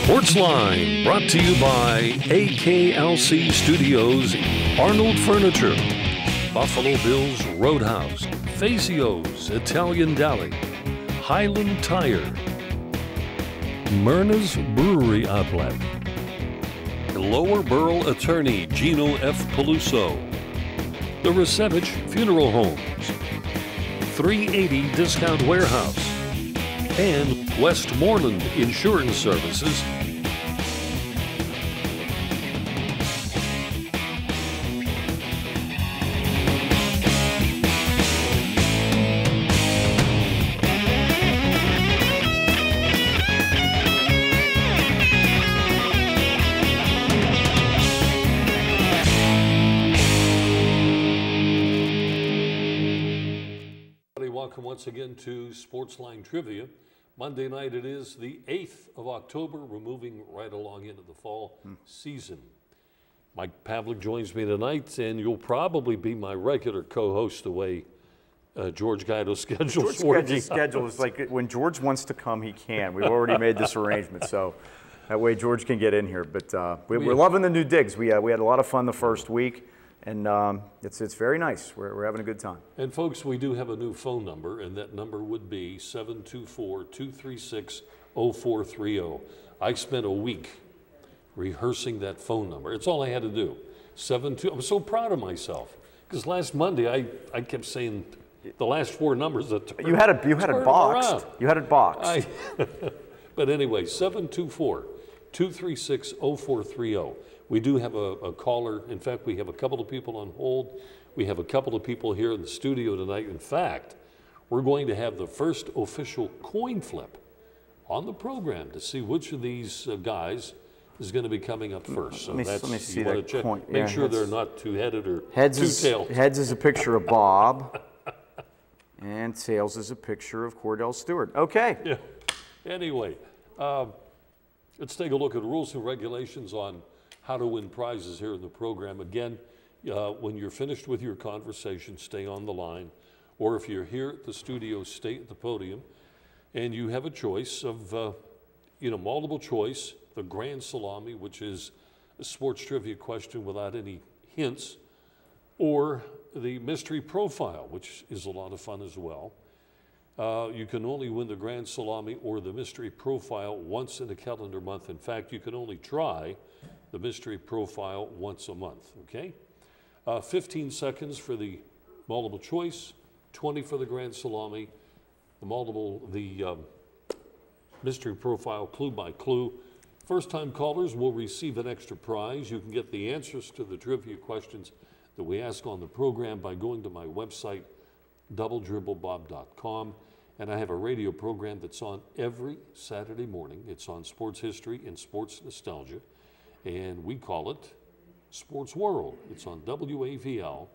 Sportsline, brought to you by AKLC Studios, Arnold Furniture, Buffalo Bills Roadhouse, Fazio's Italian Deli, Highland Tire, Myrna's Brewery Outlet, Lower Burl Attorney Gino F. Peluso, the Resevich Funeral Homes, 380 Discount Warehouse, and Westmoreland Insurance Services. Welcome once again to Sportsline Trivia. Monday night it is the 8th of October. We're moving right along into the fall season. Mike Pavlik joins me tonight, and you'll probably be my regular co-host the way George Guido's schedule is working. George's schedule is like when George wants to come, he can. We've already made this arrangement, so that way George can get in here. But we're loving the new digs. We had a lot of fun the first week. And it's very nice. We're having a good time. And folks, we do have a new phone number, and that number would be 724-236-0430. I spent a week rehearsing that phone number. It's all I had to do. I'm so proud of myself because last Monday I kept saying the last four numbers. You had it boxed. You had it boxed. But anyway, 724-236-0430. We do have a caller. In fact, we have a couple of people on hold. We have a couple of people here in the studio tonight. In fact, we're going to have the first official coin flip on the program to see which of these guys is going to be coming up first. So let me see that coin. Make sure they're not two-headed or two-tailed. Heads is a picture of Bob, and tails is a picture of Cordell Stewart. Okay. Yeah. Anyway, let's take a look at rules and regulations on how to win prizes here in the program. Again, when you're finished with your conversation, stay on the line. Or if you're here at the studio, stay at the podium. And you have a choice of, multiple choice, the Grand Salami, which is a sports trivia question without any hints, or the Mystery Profile, which is a lot of fun as well. You can only win the Grand Salami or the Mystery Profile once in a calendar month. In fact, you can only try the Mystery Profile once a month, okay? 15 seconds for the multiple choice, 20 for the Grand Salami, the Mystery Profile clue by clue. First-time callers will receive an extra prize. You can get the answers to the trivia questions that we ask on the program by going to my website, doubledribblebob.com. And I have a radio program that's on every Saturday morning. It's on sports history and sports nostalgia. And we call it Sports World. It's on WAVL,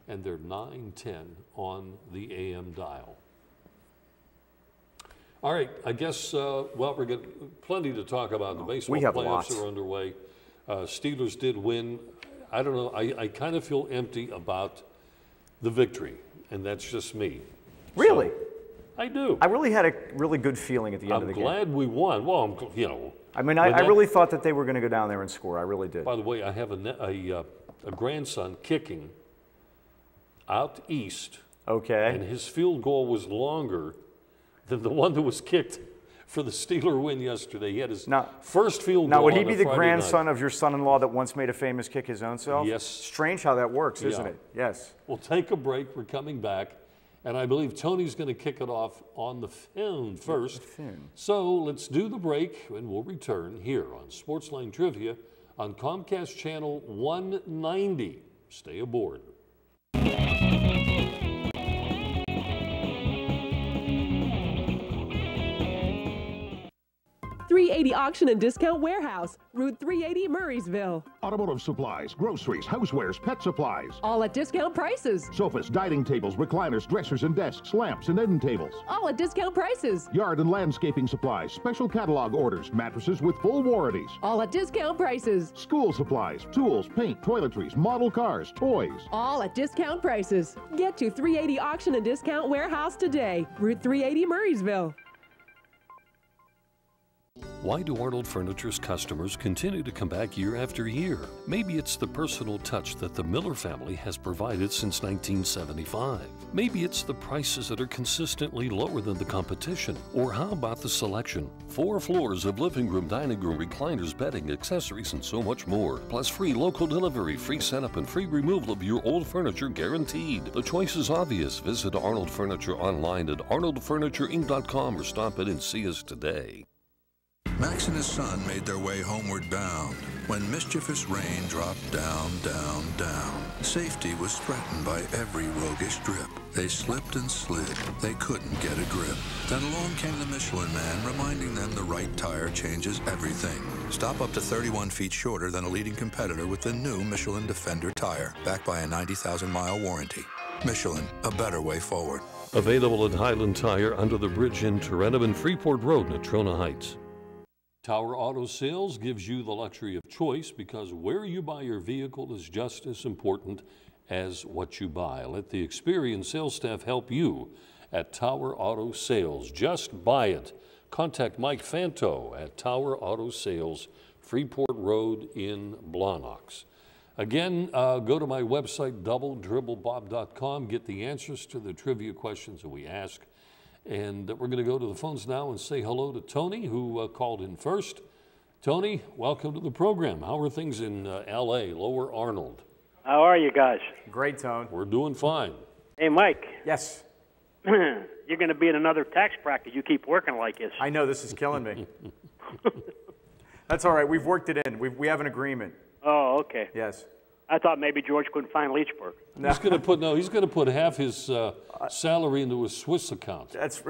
and they're 9:10 on the AM dial. All right, I guess, we're getting plenty to talk about. The baseball playoffs are underway. Steelers did win. I don't know, I kind of feel empty about the victory, and that's just me. Really? So, I do. I really had a really good feeling at the end of the game. I'm glad we won. Well, I mean, I really thought that they were going to go down there and score. I really did. By the way, I have a grandson kicking out east. Okay. And his field goal was longer than the one that was kicked for the Steeler win yesterday. He had his first field goal. Now, would he be the grandson of your son-in-law that once made a famous kick his own self? Yes. Strange how that works, isn't it? Yes. We'll take a break. We're coming back. And I believe Tony's going to kick it off on the phone first. So let's do the break, and we'll return here on Sportsline Trivia on Comcast Channel 190. Stay aboard. 380 Auction and Discount Warehouse, Route 380, Murraysville. Automotive supplies, groceries, housewares, pet supplies. All at discount prices. Sofas, dining tables, recliners, dressers and desks, lamps and end tables. All at discount prices. Yard and landscaping supplies, special catalog orders, mattresses with full warranties. All at discount prices. School supplies, tools, paint, toiletries, model cars, toys. All at discount prices. Get to 380 Auction and Discount Warehouse today, Route 380, Murraysville. Why do Arnold Furniture's customers continue to come back year after year? Maybe it's the personal touch that the Miller family has provided since 1975. Maybe it's the prices that are consistently lower than the competition. Or how about the selection? 4 floors of living room, dining room, recliners, bedding, accessories, and so much more. Plus free local delivery, free setup, and free removal of your old furniture guaranteed. The choice is obvious. Visit Arnold Furniture online at arnoldfurnituring.com or stop in and see us today. Max and his son made their way homeward bound when mischievous rain dropped down, down, down. Safety was threatened by every roguish drip. They slipped and slid. They couldn't get a grip. Then along came the Michelin Man, reminding them the right tire changes everything. Stop up to 31 feet shorter than a leading competitor with the new Michelin Defender tire, backed by a 90,000-mile warranty. Michelin, a better way forward. Available at Highland Tire under the bridge in Tarentum and Freeport Road, Natrona Heights. Tower Auto Sales gives you the luxury of choice because where you buy your vehicle is just as important as what you buy. Let the experienced sales staff help you at Tower Auto Sales. Just buy it. Contact Mike Fanto at Tower Auto Sales, Freeport Road in Blawnox. Again, go to my website, doubledribblebob.com, get the answers to the trivia questions that we ask. And we're going to go to the phones now and say hello to Tony, who called in first. Tony, welcome to the program. How are things in L.A., Lower Arnold? How are you guys? Great, Tone. We're doing fine. Hey, Mike. Yes. You're going to be in another tax bracket. You keep working like this. I know, this is killing me. That's all right. We've worked it in. We have an agreement. Oh, okay. Yes. I thought maybe George couldn't find Leechburg. No. He's going to put half his salary into a Swiss account. That's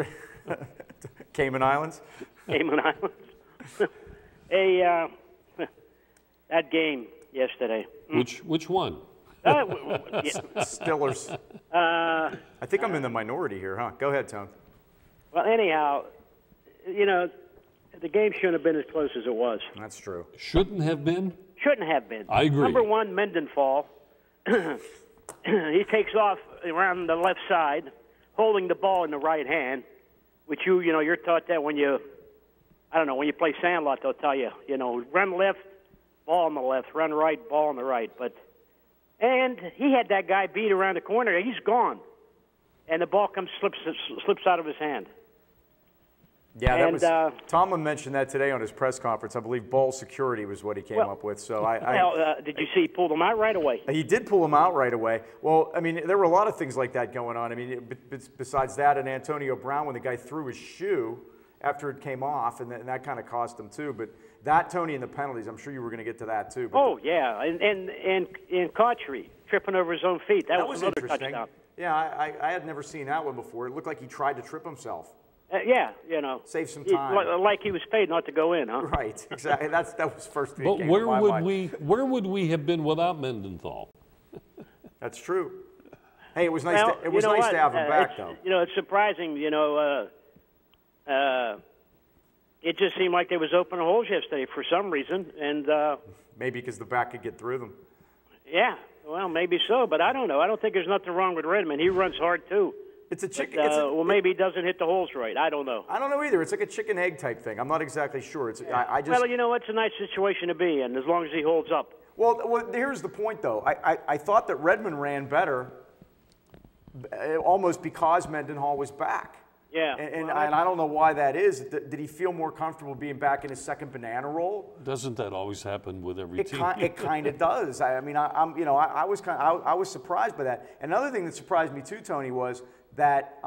Cayman Islands. Cayman Islands. Hey, that game yesterday. Which one? Stillers. I think I'm in the minority here, huh? Go ahead, Tone. Well, anyhow, you know, the game shouldn't have been as close as it was. That's true. Shouldn't have been? Shouldn't have been. I agree. Number one, Mendenhall. He takes off around the left side, holding the ball in the right hand, which you're taught that when you play Sandlot, they'll tell you, run left, ball on the left, run right, ball on the right. And he had that guy beat around the corner. He's gone. And the ball slips out of his hand. Yeah, Tomlin mentioned that today on his press conference. I believe ball security was what he came up with. So did you see he pulled him out right away? He did pull him out right away. Well, I mean, there were a lot of things like that going on. I mean, besides that, and Antonio Brown, when the guy threw his shoe after it came off, and that kind of cost him too. But that, Tony, and the penalties, I'm sure you were going to get to that too. But yeah, and Cotchery tripping over his own feet. That was another interesting. Touchdown. Yeah, I had never seen that one before. It looked like he tried to trip himself. Yeah, save some time. Like he was paid not to go in, huh? Right, exactly. That was first thing. But where would we have been without Mendenhall? That's true. Hey, it was nice. It was nice to have him back, though. It's surprising. It just seemed like there was open holes yesterday for some reason, and maybe because the back could get through them. Yeah, well, maybe so, but I don't know. I don't think there's nothing wrong with Redmond. He runs hard too. It's a chicken. Well, maybe he doesn't hit the holes right. I don't know. I don't know either. It's like a chicken egg type thing. I'm not exactly sure. I just. Well, it's a nice situation to be in as long as he holds up. Well, here's the point, though. I thought that Redmond ran better, almost because Mendenhall was back. Yeah. And I don't know why that is. Did he feel more comfortable being back in his second banana role? Doesn't that always happen with every team? It kind of does. I mean, I was surprised by that. Another thing that surprised me too, Tony, was that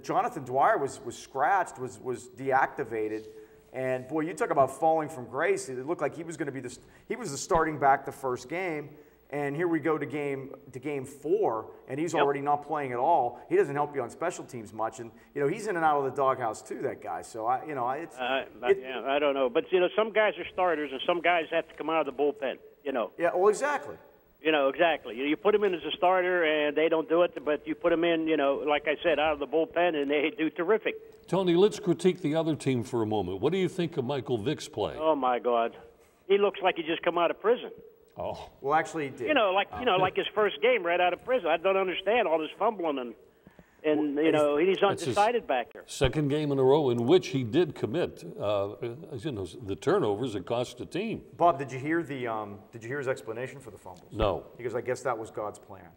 Jonathan Dwyer was scratched, was deactivated, and boy, you talk about falling from grace. It looked like he was going to be he was the starting back the first game. And here we go to game 4, and he's already not playing at all. He doesn't help you on special teams much, and he's in and out of the doghouse too. That guy. So I don't know, but some guys are starters, and some guys have to come out of the bullpen. Yeah. Well, exactly. Exactly. You put them in as a starter, and they don't do it, but you put them in, like I said, out of the bullpen, and they do terrific. Tony, let's critique the other team for a moment. What do you think of Michael Vick's play? Oh my God, he looks like he just come out of prison. Oh. Well, actually, he did. Like his first game right out of prison. I don't understand all this fumbling and. And, you know, he's undecided back there. Second game in a row in which he did commit, you know, the turnovers that cost the team. Bob, did you hear his explanation for the fumbles? No. Because I guess that was God's plan.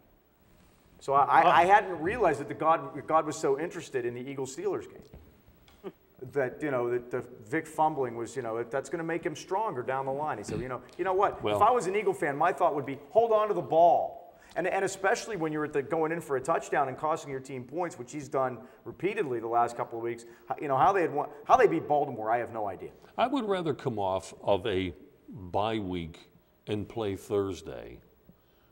So I hadn't realized that God was so interested in the Eagles-Steelers game. That, you know, that the Vic fumbling was, you know, that's going to make him stronger down the line. He said, you know what? Well, if I was an Eagle fan, my thought would be, hold on to the ball. And especially when you're going in for a touchdown and costing your team points, which he's done repeatedly the last couple of weeks. You know, how they beat Baltimore, I have no idea. I would rather come off of a bye week and play Thursday.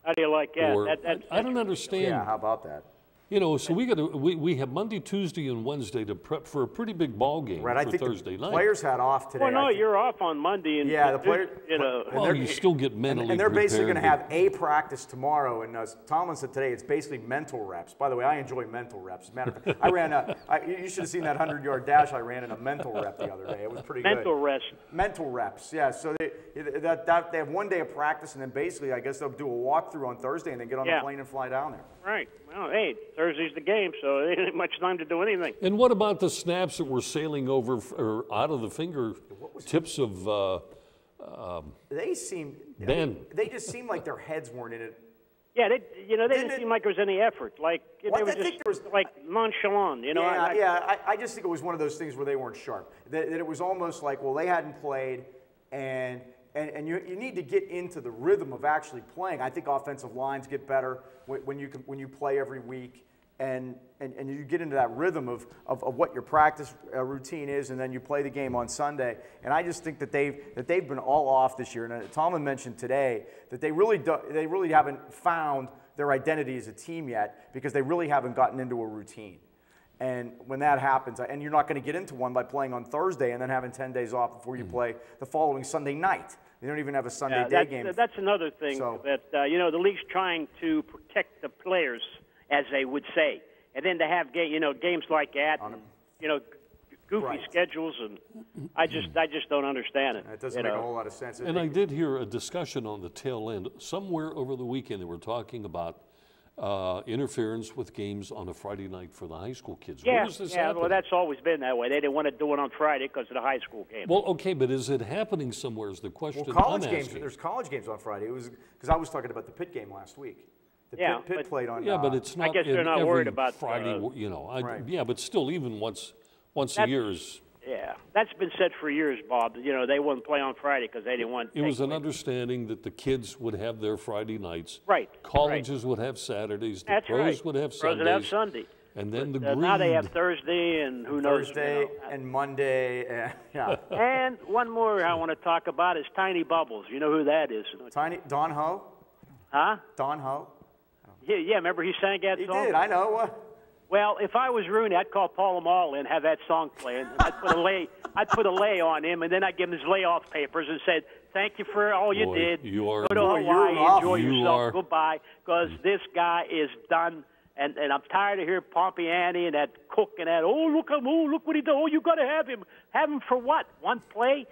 How do you like that? I don't understand. Yeah, how about that? You know, so we have Monday, Tuesday, and Wednesday to prep for a pretty big ball game right, for Thursday night. Players had off today. Well, no, you're off on Monday. And yeah, the players. You know, well, you still get mentally and they're basically going to prepared. have a practice tomorrow. And Tomlin said today it's basically mental reps. By the way, I enjoy mental reps. As a matter of fact, I ran you should have seen that 100-yard dash I ran in a mental rep the other day. It was pretty good. Mental reps. Mental reps, yeah. So they have one day of practice, and then basically I guess they'll do a walkthrough on Thursday and then get on the plane and fly down there. Right. Well, hey, Thursday's the game, so there ain't much time to do anything. And what about the snaps that were sailing over or out of the fingertips of they seem Ben? They just seem like their heads weren't in it. Yeah, they didn't seem like there was any effort. Like they were just like nonchalant, you know. I just think it was one of those things where they weren't sharp. That it was almost like, well, they hadn't played, and you need to get into the rhythm of actually playing. I think offensive lines get better when you play every week, and you get into that rhythm of what your practice routine is, and then you play the game on Sunday. And I just think that they've been all off this year. And Tomlin mentioned today that they really haven't found their identity as a team yet, because they really haven't gotten into a routine. And when that happens, and you're not going to get into one by playing on Thursday and then having 10 days off before you play the following Sunday night. They don't even have a Sunday day game. That's another thing that, you know, the league's trying to protect the players, as they would say. And then to have, games like that, you know, goofy schedules, and I just don't understand it. It doesn't make a whole lot of sense. And I did hear a discussion on the tail end. Somewhere over the weekend, they were talking about interference with games on a Friday night for the high school kids. Where does this happen? Well, that's always been that way. They didn't want to do it on Friday because of the high school game. Well, okay, but is it happening somewhere is the question well, college I'm games, asking. there's college games on Friday. It was because I was talking about the Pitt game last week. Pitt played on. Yeah, but it's not. I guess they're not worried about Friday. You know, right. Yeah, but still, even once a year is. Yeah, that's been said for years, Bob. You know, they wouldn't play on Friday because they didn't want. It was an understanding that the kids would have their Friday nights. Right. Colleges would have Saturdays. The pros would have Sundays. Pros would have Sunday. And then now they have Thursday and who knows. Thursday and Monday. Yeah. And one more I want to talk about is Tiny Bubbles. You know who that is? Don Ho. Huh? Don Ho. Yeah. Remember he sang that song? He did. I know. Well, if I was Rooney, I'd call Paul Amal in, have that song playing. I'd put a lay on him, and then I'd give him his layoff papers and said, "Thank you for all you did. Go to Hawaii, enjoy yourself, goodbye." Because this guy is done, and I'm tired of hearing Pompiani and that Cook and that. Oh, look what he did. Oh, you got to have him. Have him for what? One play?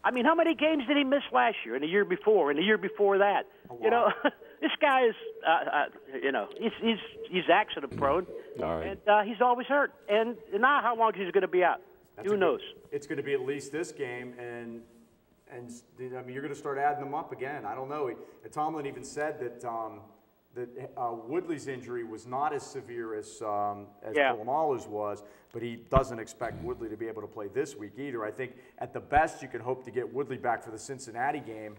I mean, how many games did he miss last year and the year before and the year before that? You know, this guy is, you know, he's accident prone, and he's always hurt. And now, how long is he going to be out? Who knows? It's going to be at least this game, and I mean, you're going to start adding them up again. I don't know. Tomlin even said that Woodley's injury was not as severe as Polamalu's was, but he doesn't expect Woodley to be able to play this week either. I think at the best you can hope to get Woodley back for the Cincinnati game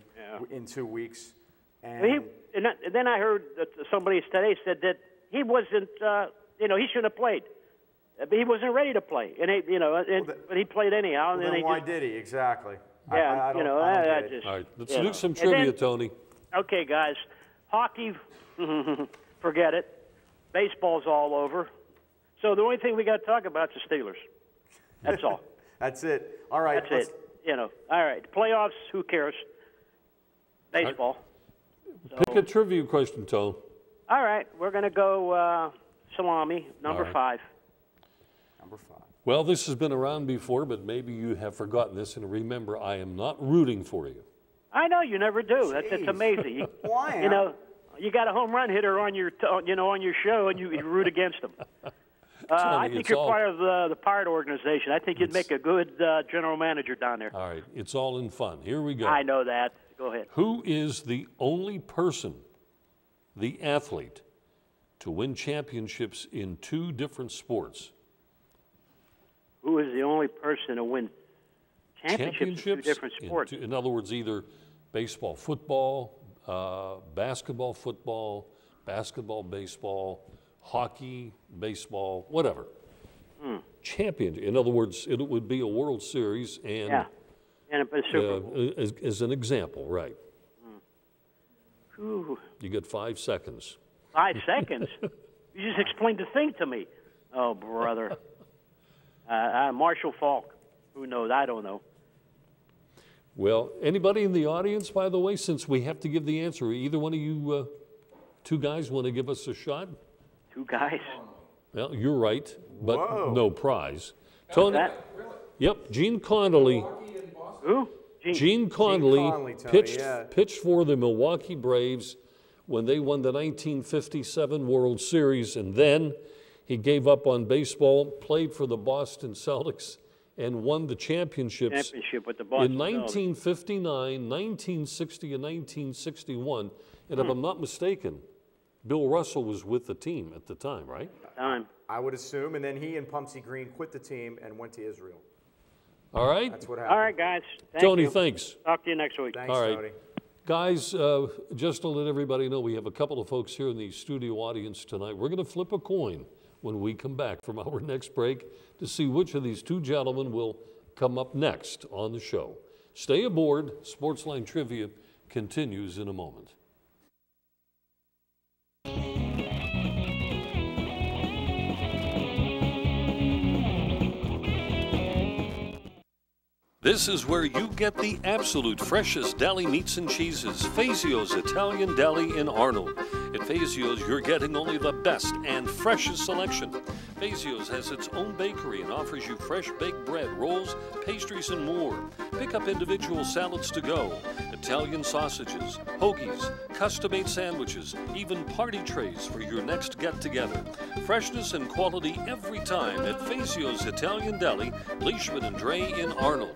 in 2 weeks. And then I heard that somebody today said that he wasn't, you know, he shouldn't have played. But he wasn't ready to play, and but he played anyhow. Well, then why did he exactly? Yeah, I don't just. All right, let's do some trivia, Tony. Okay, guys, hockey, forget it. Baseball's all over. So the only thing we got to talk about is the Steelers. That's all. That's it. All right. That's it. You know. All right. Playoffs. Who cares? Baseball. Pick a trivia question, Tone. All right. We're going to go salami, number 5. Number 5. Well, this has been around before, but maybe you have forgotten this. And remember, I am not rooting for you. I know you never do. That's amazing. Why? You know, you got a home run hitter on your, on your show, and you root against him. I think you're part of the Pirate organization. I think you'd make a good general manager down there. All right, it's all in fun. Here we go. I know that. Go ahead. Who is the only person, the athlete, to win championships in 2 different sports? Who is the only person to win championships in 2 different sports? In other words, either baseball, football, basketball, football, baseball, hockey, baseball, whatever. Champion. In other words, it would be a World Series and a Super Bowl. As an example, right? Ooh. You get 5 seconds. 5 seconds? You just explained the thing to me. Oh, brother. Marshall Falk. Who knows? I don't know. Well, anybody in the audience, by the way, since we have to give the answer, either one of you 2 guys want to give us a shot? 2 guys? Well, you're right, but no prize. Tony? Yep, Gene Connolly. Who? Gene Connolly pitched for the Milwaukee Braves when they won the 1957 World Series, and then he gave up on baseball, played for the Boston Celtics, and won the championships with the Boston in 1959, 1960, and 1961. And if I'm not mistaken, Bill Russell was with the team at the time, right? I would assume, and then he and Pumpsy Green quit the team and went to Israel. All right. That's what happened. All right, guys. Tony, thanks. Talk to you next week. Thanks, all right. Tony. Guys, just to let everybody know, we have a couple of folks here in the studio audience tonight. We're going to flip a coin when we come back from our next break to see which of these 2 gentlemen will come up next on the show. Stay aboard. Sportsline Trivia continues in a moment. This is where you get the absolute freshest deli meats and cheeses. Fazio's Italian Deli in Arnold. At Fazio's, you're getting only the best and freshest selection. Fazio's has its own bakery and offers you fresh baked bread, rolls, pastries, and more. Pick up individual salads to go, Italian sausages, hoagies, custom-made sandwiches, even party trays for your next get-together. Freshness and quality every time at Fazio's Italian Deli, Leechburg and Dre in Arnold.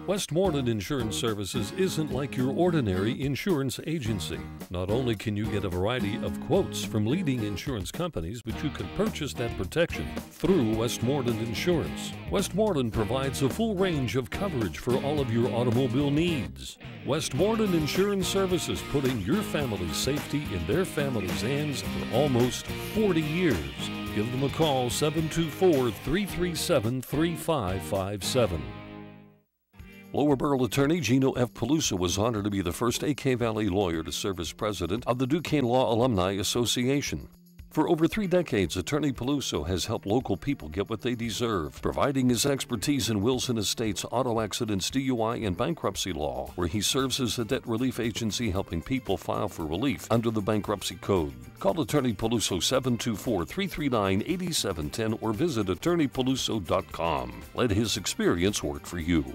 Westmoreland Insurance Services isn't like your ordinary insurance agency. Not only can you get a variety of quotes from leading insurance companies, but you can purchase that protection through Westmoreland Insurance. Westmoreland provides a full range of coverage for all of your automobile needs. Westmoreland Insurance Services, putting your family's safety in their family's hands for almost 40 years. Give them a call, 724-337-3557. Lower Borough Attorney Gino F. Peluso was honored to be the first AK Valley lawyer to serve as president of the Duquesne Law Alumni Association. For over 3 decades, Attorney Peluso has helped local people get what they deserve, providing his expertise in wills and estates, auto accidents, DUI, and bankruptcy law, where he serves as a debt relief agency helping people file for relief under the bankruptcy code. Call Attorney Peluso 724-339-8710 or visit attorneypeluso.com. Let his experience work for you.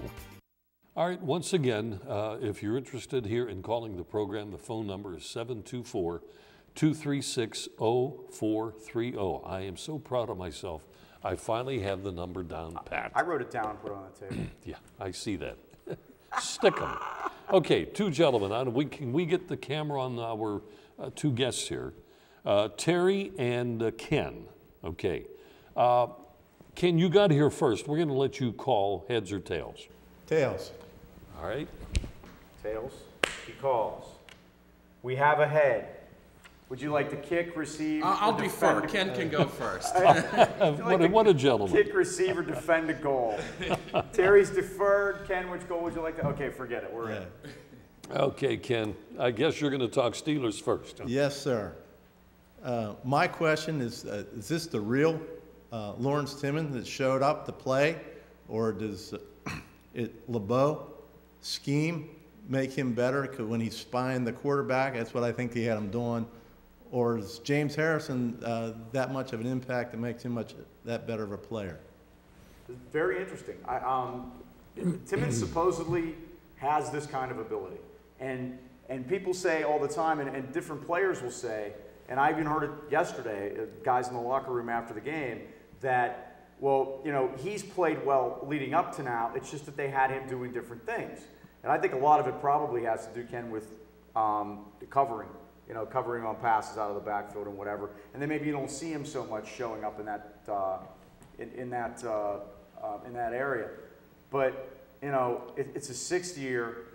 All right, once again, if you're interested here in calling the program, the phone number is 724-236-0430. I am so proud of myself. I finally have the number down pat. I wrote it down and put it on the table. Yeah, I see that. Stick 'em. Okay, 2 gentlemen. Can we get the camera on our 2 guests here? Terry and Ken. Okay. Ken, you got here first. We're going to let you call heads or tails. Tails. All right. Tails. He calls. We have a head. Would you like to kick, receive? I'll defer. Ken can go first. What a gentleman. Kick, receive, or defend a goal. Terry's deferred. Ken, which goal would you like to? Okay, forget it. We're in. Okay, Ken. I guess you're going to talk Steelers first. Huh? Yes, sir. My question is this the real Lawrence Timmons that showed up to play, or does LeBeau scheme make him better? Because when he's spying the quarterback, that's what I think he had him doing. Or is James Harrison that much of an impact that makes him that better of a player? Very interesting. Timmons supposedly has this kind of ability. And people say all the time, and different players will say, and I even heard it yesterday, guys in the locker room after the game, that, well, you know, he's played well leading up to now. It's just that they had him doing different things. And I think a lot of it probably has to do, Ken, with the covering, you know, covering on passes out of the backfield and whatever. And then maybe you don't see him so much showing up in that in that area. But you know, it's a 6th year,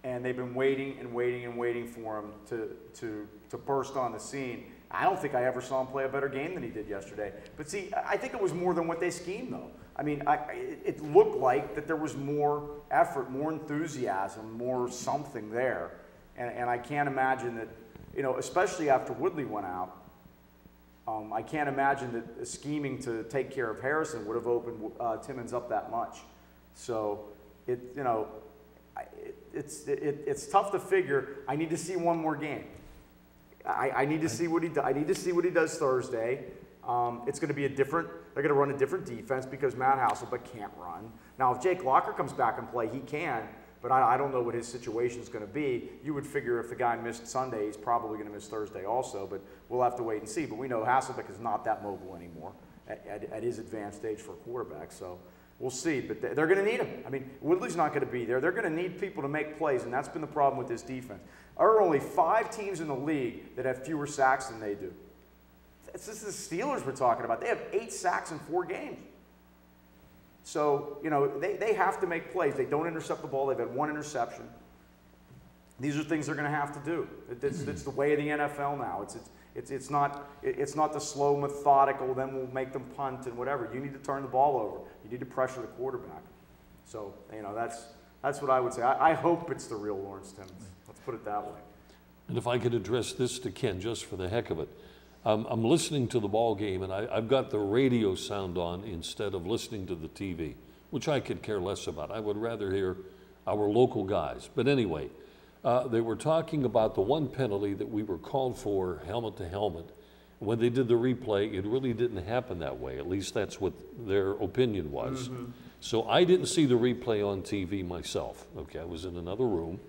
and they've been waiting and waiting and waiting for him to burst on the scene. I don't think I ever saw him play a better game than he did yesterday. But see, I think it was more than what they schemed, though. I mean, it looked like that there was more effort, more enthusiasm, more something there. And I can't imagine that, you know, especially after Woodley went out, I can't imagine that scheming to take care of Harrison would have opened Timmons up that much. So, you know, it's tough to figure. I need to see one more game. I need to see what he does. I need to see what he does Thursday. It's going to be a different. They're going to run a different defense because Matt Hasselbeck can't run. Now, if Jake Locker comes back and play, he can. But I don't know what his situation is going to be. You would figure if the guy missed Sunday, he's probably going to miss Thursday also. But we'll have to wait and see. But we know Hasselbeck is not that mobile anymore at his advanced age for a quarterback. So we'll see. But they're going to need him. I mean, Woodley's not going to be there. They're going to need people to make plays, and that's been the problem with this defense. There are only 5 teams in the league that have fewer sacks than they do. This is the Steelers we're talking about. They have 8 sacks in 4 games. So, you know, they have to make plays. They don't intercept the ball. They've had 1 interception. These are things they're going to have to do. It's the way of the NFL now. It's not the slow, methodical, then we'll make them punt and whatever. You need to turn the ball over. You need to pressure the quarterback. So, you know, that's what I would say. I hope it's the real Lawrence Timmons. Let's put it that way. And if I could address this to Ken just for the heck of it. I'm listening to the ball game, and I've got the radio sound on instead of listening to the TV, which I could care less about. I would rather hear our local guys. But anyway, they were talking about the one penalty that we were called for, helmet to helmet. When they did the replay, it really didn't happen that way. At least that's what their opinion was. Mm-hmm. So I didn't see the replay on TV myself. Okay, I was in another room.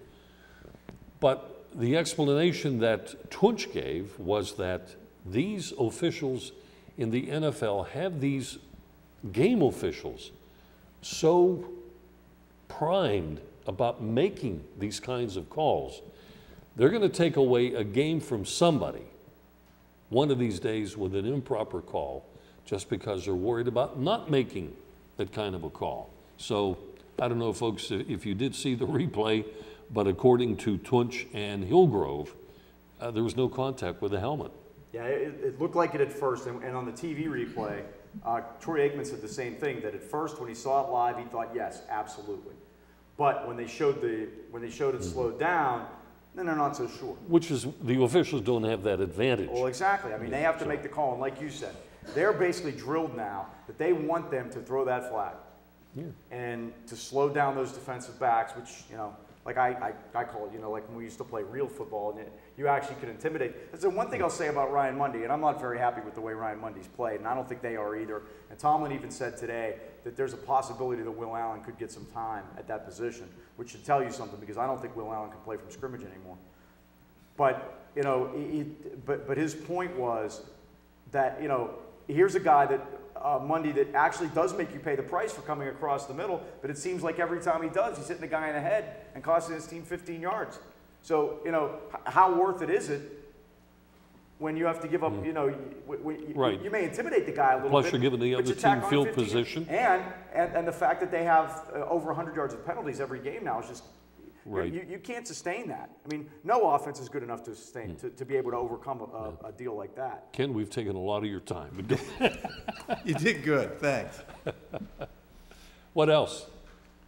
But the explanation that Tunch gave was that these officials in the NFL have these game officials so primed about making these kinds of calls. They're going to take away a game from somebody one of these days with an improper call just because they're worried about not making that kind of a call. So I don't know, folks, if you did see the replay, but according to Tunch and Hillgrove, there was no contact with the helmet. Yeah, it looked like it at first, and on the TV replay, Troy Aikman said the same thing, that at first when he saw it live, he thought, yes, absolutely. But when they showed it slowed down, then they're not so sure. Which is, the officials don't have that advantage. Well, exactly. I mean, they have to make the call, and like you said, they're basically drilled now that they want them to throw that flag and to slow down those defensive backs, which, you know, like I call it, you know, like when we used to play real football, and you actually could intimidate. That's the one thing I'll say about Ryan Mundy, and I'm not very happy with the way Ryan Mundy's played, and I don't think they are either. And Tomlin even said today that there's a possibility that Will Allen could get some time at that position, which should tell you something, because I don't think Will Allen can play from scrimmage anymore. But, you know, but his point was that, you know, here's a guy that, Mundy, that actually does make you pay the price for coming across the middle, but it seems like every time he does, he's hitting the guy in the head and costing his team 15 yards. So, you know, how worth it is it when you have to give up, you know, you may intimidate the guy a little bit. Plus you're giving the other team field position. And the fact that they have over 100 yards of penalties every game now is just, right. You can't sustain that. I mean, no offense is good enough to sustain, to be able to overcome a deal like that. Ken, we've taken a lot of your time. You did good, thanks. What else?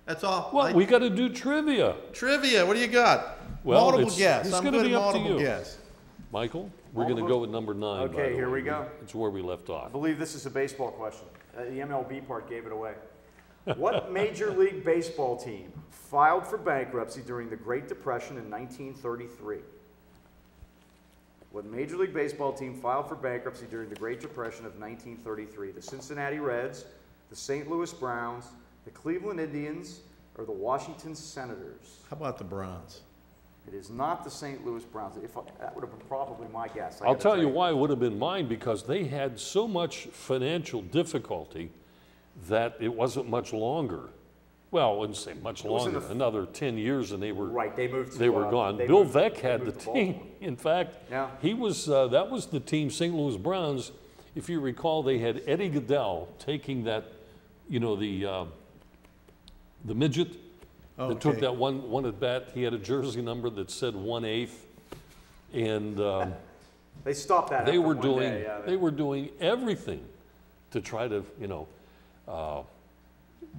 That's all. Well, we got to do trivia. Trivia, what do you got? Well, multiple guess. It's I'm going good to be at up to multiple you. Guess. Michael, we're going to go with number 9. Okay, here we go. It's where we left off. I believe this is a baseball question. The MLB part gave it away. What Major League Baseball team filed for bankruptcy during the Great Depression in 1933? What Major League Baseball team filed for bankruptcy during the Great Depression of 1933? The Cincinnati Reds, the St. Louis Browns, the Cleveland Indians, or the Washington Senators? How about the Browns? It is not the St. Louis Browns. That would have been probably my guess. I'll tell you why it would have been mine, because they had so much financial difficulty that it wasn't much longer. Well, I wouldn't say much longer. Another 10 years, and they were right. They moved. They were gone. Bill Veeck had the team. In fact, yeah. he was. That was the team. St. Louis Browns. If you recall, they had Eddie Goodell taking that, you know, the midget that took that one at bat. He had a jersey number that said 1/8, and they stopped that. They were doing. They were doing everything to try to, you know.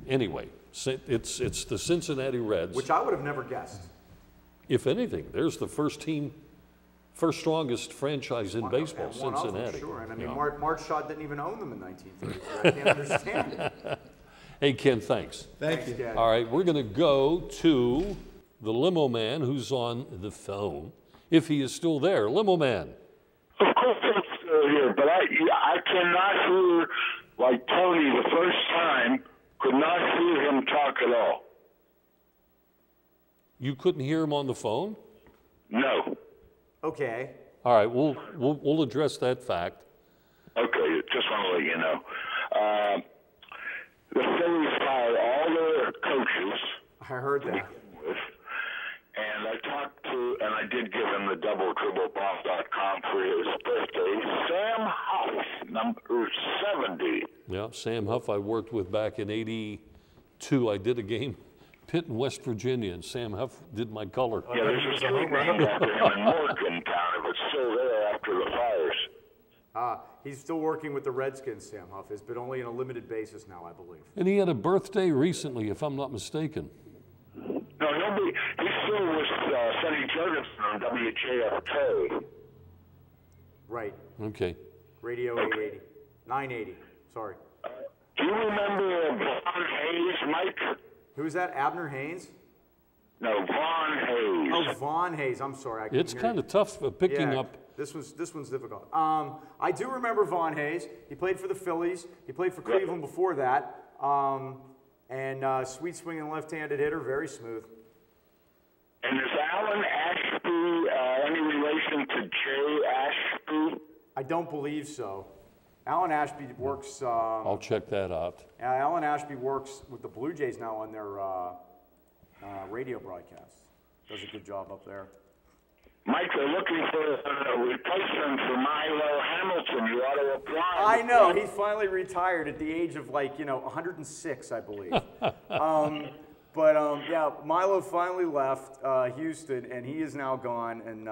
Anyway. It's the Cincinnati Reds. Which I would have never guessed. If anything, there's the first strongest franchise in baseball, and Cincinnati. Sure, and I mean, Mark Shaw didn't even own them in 1930. I can't understand it. Hey, Ken, thanks. Thank you. Ken. All right, we're going to go to the limo man who's on the phone, if he is still there. Limo man. Of course I'm still here, but I cannot hear, like Tony the first time, could not hear him talk at all. You couldn't hear him on the phone? No. Okay. All right, we'll address that fact. Okay, just want to let you know. The Phillies fired all their coaches. I heard that. And I talked to, and I did give him the doubletriplebob.com for his birthday, Sam Huff, number 70. Yeah, Sam Huff I worked with back in '82. I did a game, Pitt in West Virginia, and Sam Huff did my color. Yeah, there's a street named after him in Morgantown, if it's still there after the fires. He's still working with the Redskins, Sam Huff is, but only on a limited basis now, I believe. And he had a birthday recently, if I'm not mistaken. No, he's still with Sonny Jurgensen on WJFK. Right. Okay. Radio 880. 980, sorry. Do you remember Vaughn Hayes, Mike? Who is that, Abner Haynes? No, Vaughn Hayes. Oh, Vaughn Hayes, I'm sorry. It's kind of tough picking up. This one's difficult. I do remember Vaughn Hayes. He played for the Phillies. He played for Cleveland before that. And sweet swinging left-handed hitter, very smooth. And is Alan Ashby any relation to Jay Ashby? I don't believe so. Alan Ashby works. I'll check that out. Alan Ashby works with the Blue Jays now on their radio broadcasts. Does a good job up there. Mike, they're looking for a replacement for Milo Hamilton. You ought to apply. I know. He finally retired at the age of 106, I believe. Yeah, Milo finally left Houston, and he is now gone. And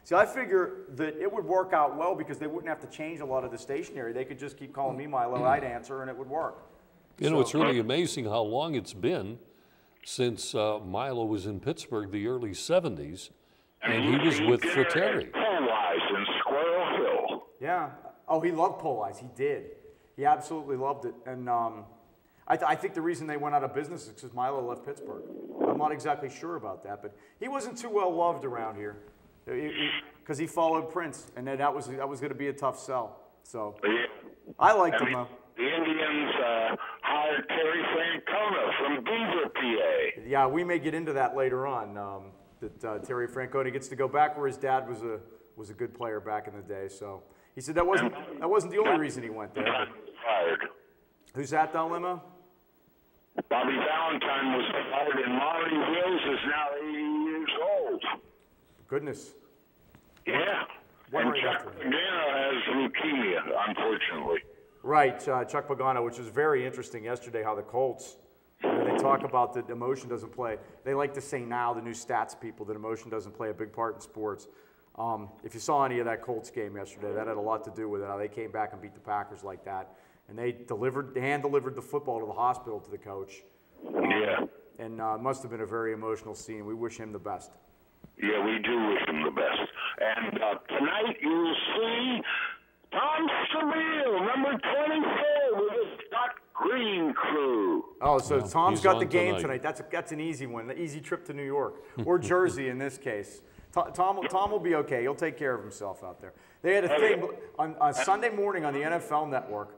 see, I figure that it would work out well because they wouldn't have to change a lot of the stationery. They could just keep calling me Milo. I'd answer, and it would work. You know, it's really amazing how long it's been since Milo was in Pittsburgh, the early 70s. And he was with Fratteri. Pole-wise in Squirrel Hill. Yeah. Oh, he loved pole eyes. He did. He absolutely loved it. And I think the reason they went out of business is because Milo left Pittsburgh. I'm not exactly sure about that, but he wasn't too well loved around here because he followed Prince, and that was going to be a tough sell. So I liked him though. The Indians hired Terry Francona from Beaver, PA. Yeah, we may get into that later on. That Terry Francona gets to go back where his dad was a good player back in the day. So he said that wasn't the only reason he went there. Fired. Who's that, though, Limo? Bobby Valentine was fired, and Maury Wills is now 80 years old. Goodness. Yeah. And Chuck Pagano has leukemia, unfortunately. Right, Chuck Pagano, which was very interesting yesterday. How the Colts. They talk about that emotion doesn't play. They like to say now, the new stats people, that emotion doesn't play a big part in sports. If you saw any of that Colts game yesterday, that had a lot to do with it, how they came back and beat the Packers like that. And they hand-delivered the football to the hospital to the coach. And it must have been a very emotional scene. We wish him the best. Yeah, we do wish him the best. And tonight you will see Tom Stabile, number 24, with his Scott Green crew. Oh, so Tom's got the game tonight. That's an easy one, an easy trip to New York, or Jersey in this case. Tom will be okay. He'll take care of himself out there. They had a thing on Sunday morning on the NFL Network.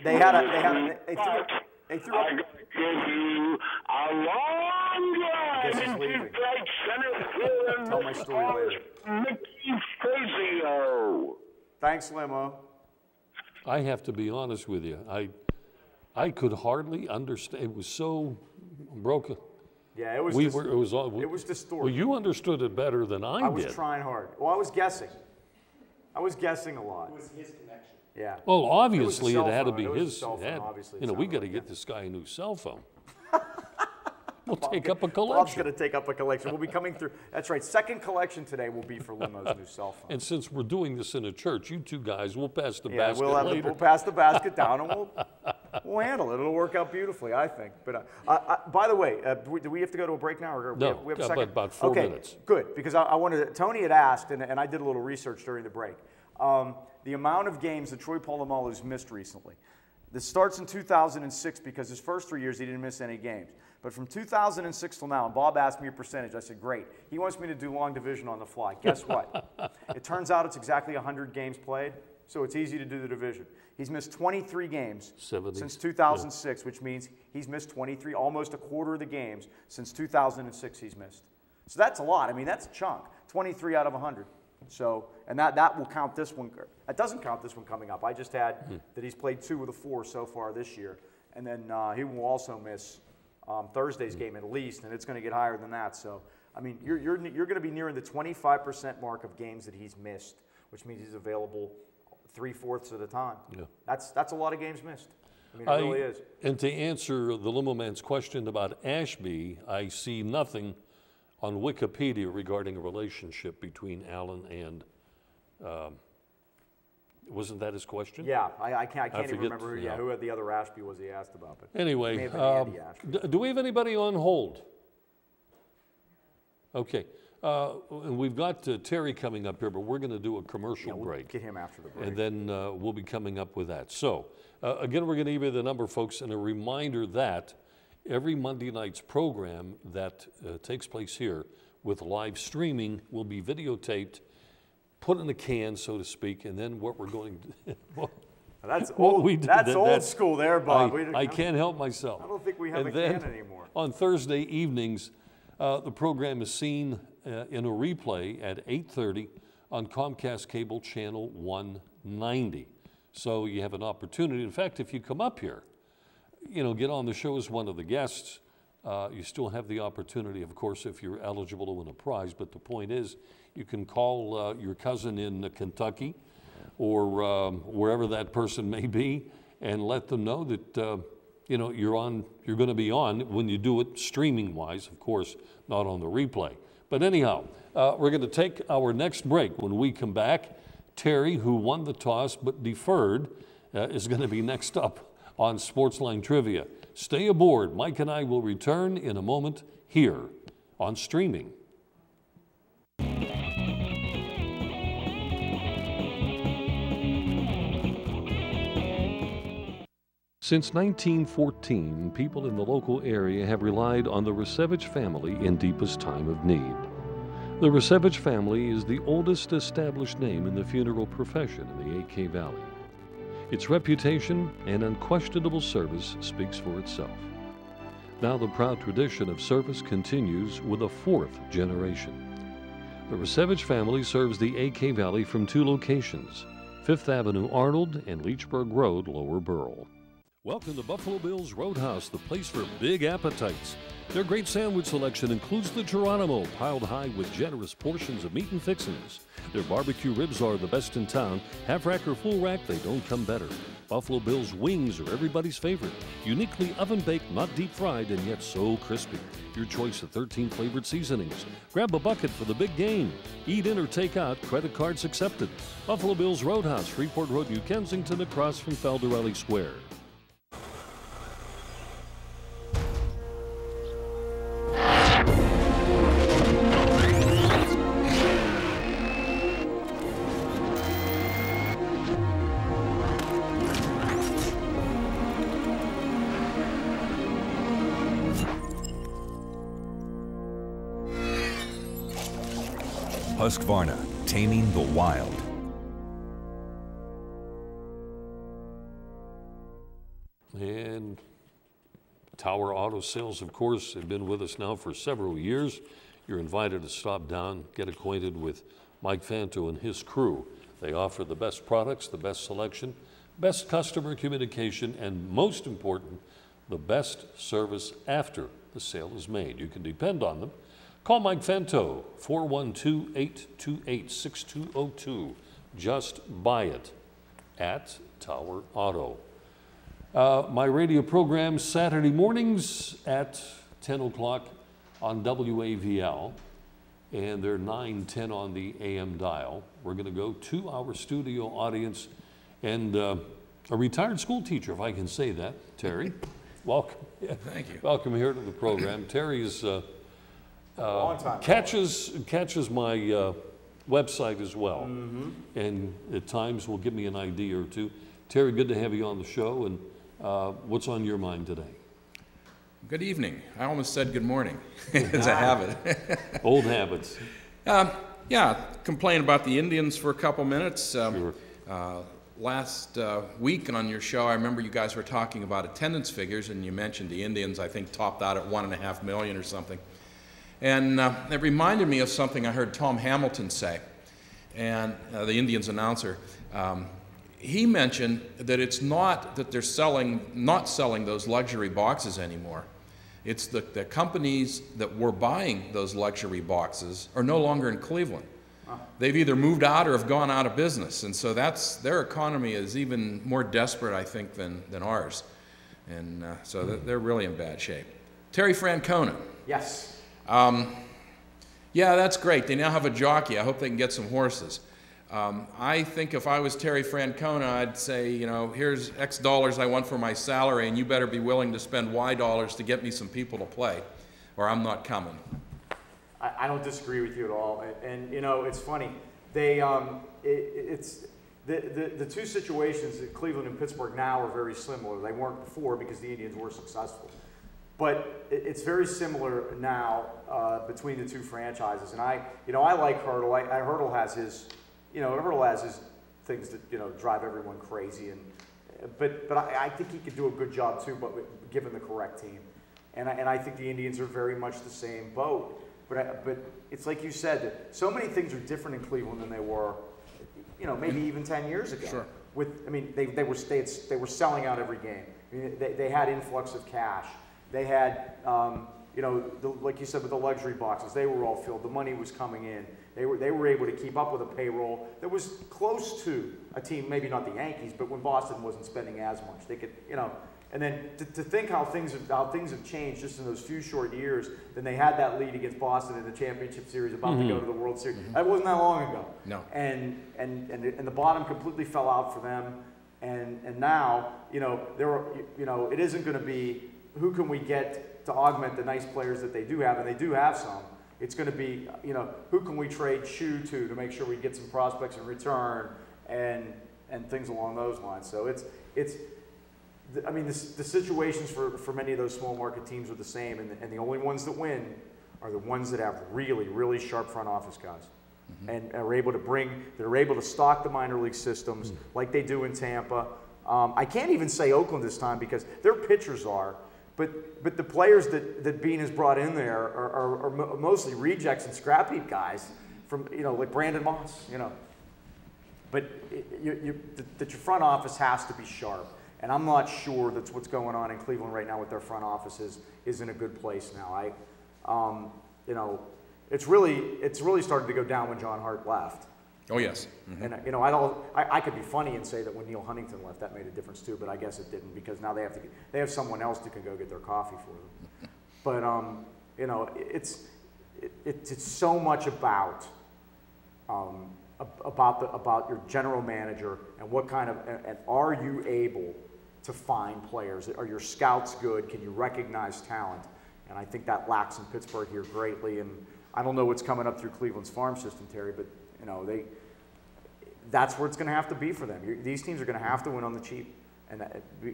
They threw I'm going to give you a long guess. Dennis is leaving. Right center field. Tell my story later. Mickey Fazio. Thanks, Limo. I have to be honest with you. I could hardly understand. It was so broken. Yeah, it was. It was distorted. Well, you understood it better than I did. I was trying hard. Well, I was guessing. I was guessing a lot. It was his connection. Yeah. Well, obviously it had to be It was his. a cell phone, obviously. You know, we got to get this guy a new cell phone. We'll take up a collection. Bob's going to take up a collection. We'll be coming through. That's right. Second collection today will be for Limo's new cell phone. And since we're doing this in a church, you two guys will pass the basket later. We'll pass the basket down and we'll handle it. It'll work out beautifully, I think. But by the way, do we have to go to a break now? Or No, we have a second? about 4 minutes. Good, because I wanted to, Tony had asked, and I did a little research during the break, the amount of games that Troy Polamalu's missed recently. This starts in 2006 because his first 3 years he didn't miss any games. But from 2006 till now, and Bob asked me a percentage, I said, great. He wants me to do long division on the fly. Guess what? It turns out it's exactly 100 games played, so it's easy to do the division. He's missed 23 games since 2006, which means he's missed 23, almost a quarter of the games since 2006 he's missed. So that's a lot. I mean, that's a chunk, 23 out of 100. So, and that will count this one. That doesn't count this one coming up. I just had that he's played 2 of the 4 so far this year. And then he will also miss Thursday's game at least, and it's going to get higher than that. So, I mean, you're going to be nearing the 25% mark of games that he's missed, which means he's available 3/4 of the time. Yeah. That's a lot of games missed. I mean, it really is. And to answer the Limo Man's question about Ashby, I see nothing on Wikipedia regarding a relationship between Alan and, wasn't that his question? Yeah, I can't even remember who the other Ashby was he asked about. But anyway, do we have anybody on hold? Okay, and we've got Terry coming up here, but we're going to do a commercial break. Get him after the break. And then we'll be coming up with that. So, again, we're going to give you the number, folks, and a reminder that every Monday night's program that takes place here with live streaming will be videotaped, put in a can, so to speak, and then what we're going to that's old school there, Bob. I can't help myself. I don't think we have a can anymore. On Thursday evenings, the program is seen in a replay at 8:30 on Comcast Cable Channel 190. So you have an opportunity. In fact, if you come up here, get on the show as one of the guests. You still have the opportunity, of course, if you're eligible to win a prize. But the point is, you can call your cousin in Kentucky or wherever that person may be and let them know that you're going to be on when you do it streaming-wise, of course, not on the replay. But anyhow, we're going to take our next break. When we come back, Terry, who won the toss but deferred, is going to be next up on Sportsline Trivia. Stay aboard. Mike and I will return in a moment here on streaming. Since 1914, people in the local area have relied on the Resevich family in deepest time of need. The Resevich family is the oldest established name in the funeral profession in the AK Valley. Its reputation and unquestionable service speaks for itself. Now the proud tradition of service continues with a 4th generation. The Resevich family serves the AK Valley from 2 locations, 5th Avenue Arnold and Leechburg Road, Lower Burrell. Welcome to Buffalo Bill's Roadhouse, the place for big appetites. Their great sandwich selection includes the Geronimo, piled high with generous portions of meat and fixings. Their barbecue ribs are the best in town. Half rack or full rack, they don't come better. Buffalo Bill's wings are everybody's favorite. Uniquely oven-baked, not deep-fried, and yet so crispy. Your choice of 13 flavored seasonings. Grab a bucket for the big game. Eat in or take out, credit cards accepted. Buffalo Bill's Roadhouse, Freeport Road, New Kensington, across from Felderelli Square. Husqvarna, taming the wild. And Tower Auto Sales, of course, have been with us now for several years. You're invited to stop down, get acquainted with Mike Fanto and his crew. They offer the best products, the best selection, best customer communication, and most important, the best service after the sale is made. You can depend on them. Call Mike Fanto, 412-828-6202. Just buy it at Tower Auto. My radio program Saturday mornings at 10 o'clock on WAVL, and they're 9:10 on the AM dial. We're going to go to our studio audience, and a retired school teacher, if I can say that, Terry. Welcome. Thank you. Welcome here to the program. Terry's catches my website as well, and at times will give me an idea or two. Terry, good to have you on the show, and what's on your mind today? Good evening. I almost said good morning. It's a habit. Old habits. Yeah, complain about the Indians for a couple minutes. Sure. Last week on your show, I remember you guys were talking about attendance figures, and you mentioned the Indians, I think, topped out at 1.5 million or something. And it reminded me of something I heard Tom Hamilton say, and the Indians announcer. He mentioned that it's not that they're not selling those luxury boxes anymore. It's the companies that were buying those luxury boxes are no longer in Cleveland. They've either moved out or have gone out of business, and so their economy is even more desperate, I think, than ours. And so they're really in bad shape. Terry Francona. Yes. Yeah, that's great. They now have a jockey. I hope they can get some horses. I think if I was Terry Francona, I'd say, you know, here's X dollars I want for my salary, and you better be willing to spend Y dollars to get me some people to play, or I'm not coming. I don't disagree with you at all. And you know, it's funny. They, it's the two situations that Cleveland and Pittsburgh now are very similar. They weren't before because the Indians were successful. But it's very similar now between the two franchises. And I like Hurdle. Hurdle has his, Hurdle has his things that drive everyone crazy. But I think he could do a good job too, but given the correct team. And I think the Indians are very much the same boat. But it's like you said, that so many things are different in Cleveland than they were, maybe even 10 years ago. Sure. They were selling out every game. I mean, they had influx of cash. They had, like you said, with the luxury boxes, they were all filled. The money was coming in. They were able to keep up with a payroll that was close to a team, maybe not the Yankees, but when Boston wasn't spending as much, they could, And then to think how things have changed just in those few short years. Then they had that lead against Boston in the championship series, about to go to the World Series. That wasn't that long ago. No. And the bottom completely fell out for them. And now it isn't going to be who can we get to augment the nice players that they do have, and they do have some. It's going to be who can we trade Chu to make sure we get some prospects in return and things along those lines. So I mean, the situations for many of those small market teams are the same, and the only ones that win are the ones that have really, really sharp front office guys, and are able to stock the minor league systems like they do in Tampa. I can't even say Oakland this time because their pitchers are, but the players that Bean has brought in there are mostly rejects and scrap heap guys from like Brandon Moss, But that your front office has to be sharp. And I'm not sure that's what's going on in Cleveland right now with their front offices is in a good place now. It's really started to go down when John Hart left. Oh yes. And I could be funny and say that when Neil Huntington left, that made a difference too, but I guess it didn't because now they have someone else who can go get their coffee for them. But it's so much about your general manager and what kind of and are you able to find players? Are your scouts good? Can you recognize talent? And I think that lacks in Pittsburgh here greatly. And I don't know what's coming up through Cleveland's farm system, Terry, but that's where it's going to have to be for them. These teams are going to have to win on the cheap, and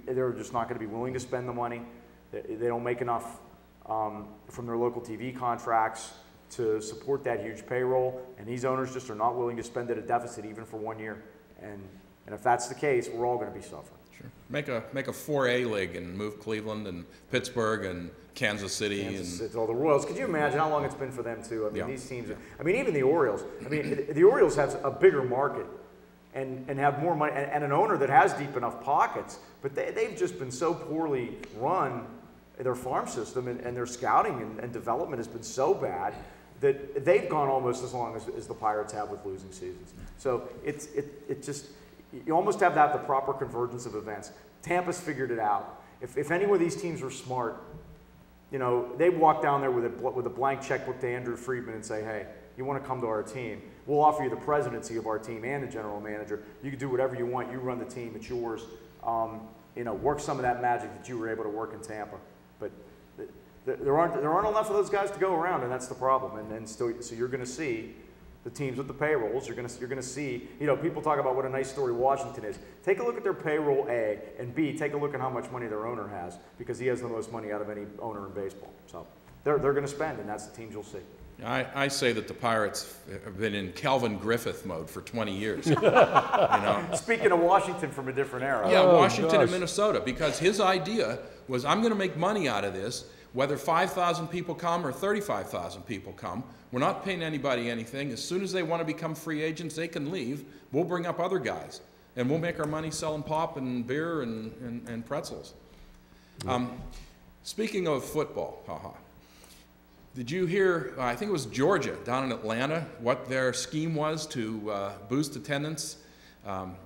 they're just not going to be willing to spend the money. They don't make enough from their local TV contracts to support that huge payroll, and these owners just are not willing to spend at a deficit even for 1 year. And if that's the case, we're all going to be suffering. Sure. Make a 4A league and move Cleveland and Pittsburgh and Kansas City and all the Royals. Could you imagine how long it's been for them too? I mean, these teams. I mean, even the Orioles. I mean, the Orioles have a bigger market and have more money and an owner that has deep enough pockets. But they've just been so poorly run. Their farm system and their scouting and development has been so bad that they've gone almost as long as the Pirates have with losing seasons. So it just, you almost have to have the proper convergence of events. Tampa's figured it out. If any of these teams are smart, you know, they walk down there with a blank checkbook to Andrew Friedman and say, hey, you want to come to our team, we'll offer you the presidency of our team and the general manager. You can do whatever you want. You run the team. It's yours. You know, work some of that magic that you were able to work in Tampa. But there aren't enough of those guys to go around, and that's the problem. And so you're going to see the teams with the payrolls. You're going to see, you know, people talk about what a nice story Washington is. Take a look at their payroll, A, and B, take a look at how much money their owner has, because he has the most money out of any owner in baseball. So they're going to spend, and that's the teams you'll see. I say that the Pirates have been in Calvin Griffith mode for 20 years. You know? Speaking of Washington from a different era. Yeah, Washington and Minnesota, because his idea was, I'm going to make money out of this, whether 5,000 people come or 35,000 people come. We're not paying anybody anything. As soon as they want to become free agents, they can leave. We'll bring up other guys, and we'll make our money selling pop and beer and pretzels. Speaking of football, did you hear, I think it was Georgia down in Atlanta, what their scheme was to boost attendance?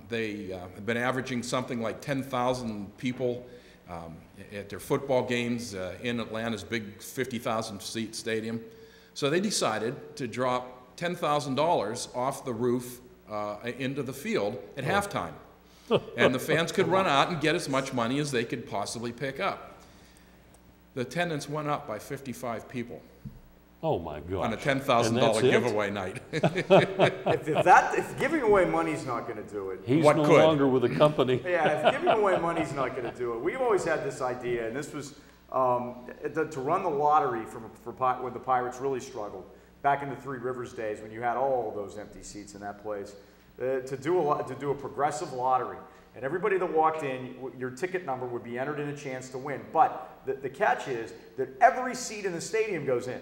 They have been averaging something like 10,000 people at their football games in Atlanta's big 50,000 seat stadium. So they decided to drop $10,000 off the roof into the field at halftime. And the fans could run out and get as much money as they could possibly pick up. The attendance went up by 55 people. Oh my God! On a $10,000 giveaway night. If giving away money's not going to do it, he's no longer with the company. Yeah, if giving away money's not going to do it, we've always had this idea, and this was to run the lottery when the Pirates really struggled back in the Three Rivers days when you had all those empty seats in that place. To do a progressive lottery. And everybody that walked in, your ticket number would be entered in a chance to win. But the catch is that every seat in the stadium goes in.